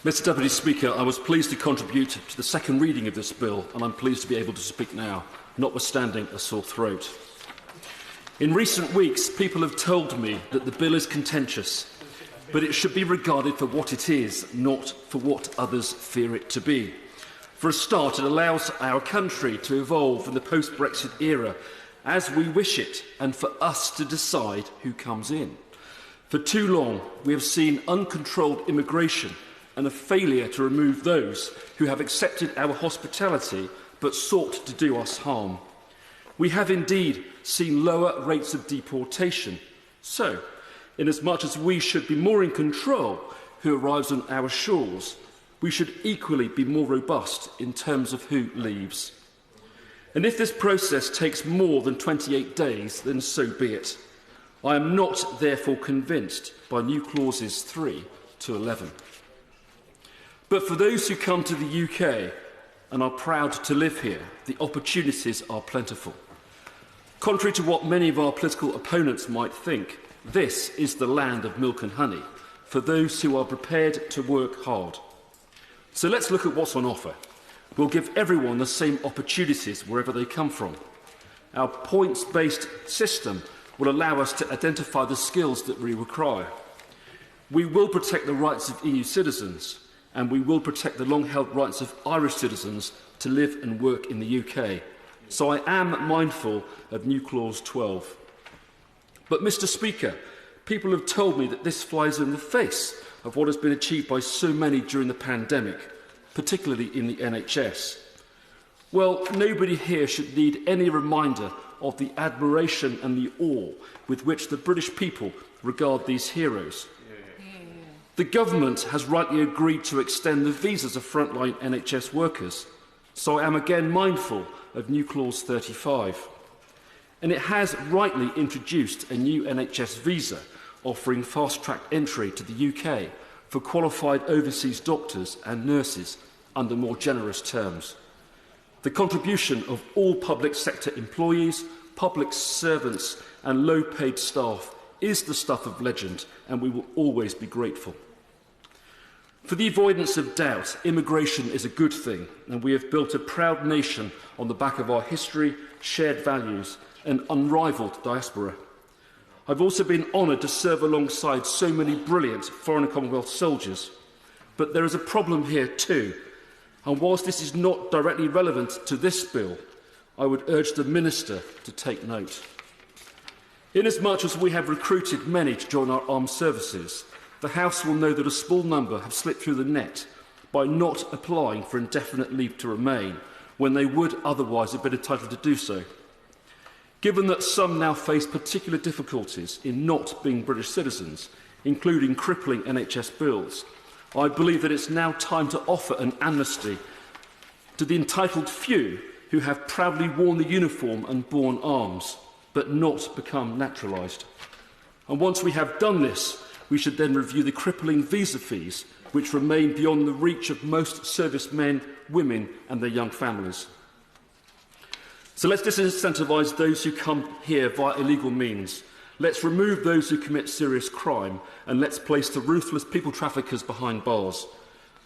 Mr Deputy Speaker, I was pleased to contribute to the second reading of this bill, and I'm pleased to be able to speak now, notwithstanding a sore throat. In recent weeks, people have told me that the bill is contentious, but it should be regarded for what it is, not for what others fear it to be. For a start, it allows our country to evolve in the post-Brexit era as we wish it, and for us to decide who comes in. For too long, we have seen uncontrolled immigration and a failure to remove those who have accepted our hospitality but sought to do us harm. We have indeed seen lower rates of deportation. So, inasmuch as we should be more in control who arrives on our shores, we should equally be more robust in terms of who leaves. And if this process takes more than 28 days, then so be it. I am not therefore convinced by new clauses 3 to 11. But for those who come to the UK and are proud to live here, the opportunities are plentiful. Contrary to what many of our political opponents might think, this is the land of milk and honey for those who are prepared to work hard. So let's look at what's on offer. We'll give everyone the same opportunities wherever they come from. Our points-based system will allow us to identify the skills that we require. We will protect the rights of EU citizens, and we will protect the long-held rights of Irish citizens to live and work in the UK. So I am mindful of new clause 12. But, Mr Speaker, people have told me that this flies in the face of what has been achieved by so many during the pandemic, particularly in the NHS. Well, nobody here should need any reminder of the admiration and the awe with which the British people regard these heroes. The government has rightly agreed to extend the visas of frontline NHS workers, so I am again mindful of new clause 35. And it has rightly introduced a new NHS visa offering fast-track entry to the UK for qualified overseas doctors and nurses under more generous terms. The contribution of all public sector employees, public servants and low-paid staff is the stuff of legend, and we will always be grateful. For the avoidance of doubt, immigration is a good thing, and we have built a proud nation on the back of our history, shared values and unrivalled diaspora. I've also been honoured to serve alongside so many brilliant Foreign and Commonwealth soldiers. But there is a problem here too, and whilst this is not directly relevant to this bill, I would urge the Minister to take note. Inasmuch as we have recruited many to join our armed services, the House will know that a small number have slipped through the net by not applying for indefinite leave to remain when they would otherwise have been entitled to do so. Given that some now face particular difficulties in not being British citizens, including crippling NHS bills, I believe that it's now time to offer an amnesty to the entitled few who have proudly worn the uniform and borne arms, but not become naturalised. And once we have done this, we should then review the crippling visa fees, which remain beyond the reach of most servicemen, women and their young families. So let's disincentivise those who come here via illegal means. Let's remove those who commit serious crime, and let's place the ruthless people traffickers behind bars.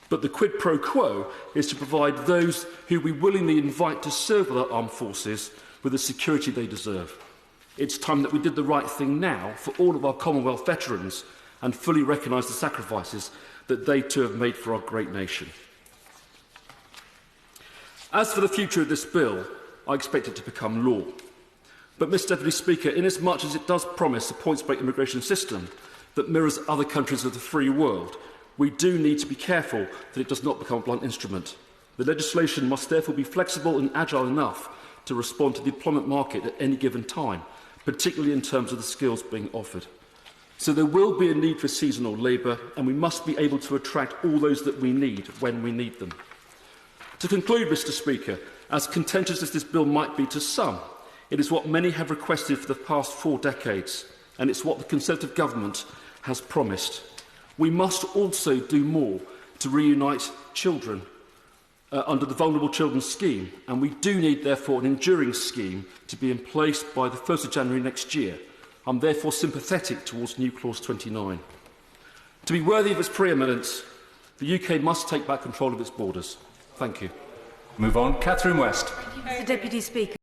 But the quid pro quo is to provide those who we willingly invite to serve with our armed forces with the security they deserve. It's time that we did the right thing now for all of our Commonwealth veterans and fully recognise the sacrifices that they too have made for our great nation. As for the future of this bill, I expect it to become law. But, Mr Deputy Speaker, inasmuch as it does promise a points-based immigration system that mirrors other countries of the free world, we do need to be careful that it does not become a blunt instrument. The legislation must therefore be flexible and agile enough to respond to the employment market at any given time, particularly in terms of the skills being offered. So there will be a need for seasonal labour, and we must be able to attract all those that we need when we need them. To conclude, Mr Speaker, as contentious as this bill might be to some, it is what many have requested for the past 4 decades, and it's what the Conservative government has promised. We must also do more to reunite children under the Vulnerable Children Scheme, and we do need, therefore, an enduring scheme to be in place by the 1st of January next year. I'm therefore sympathetic towards new clause 29. To be worthy of its preeminence, The UK must take back control of its borders. Thank you. Move on. Catherine West. Mr Deputy Speaker.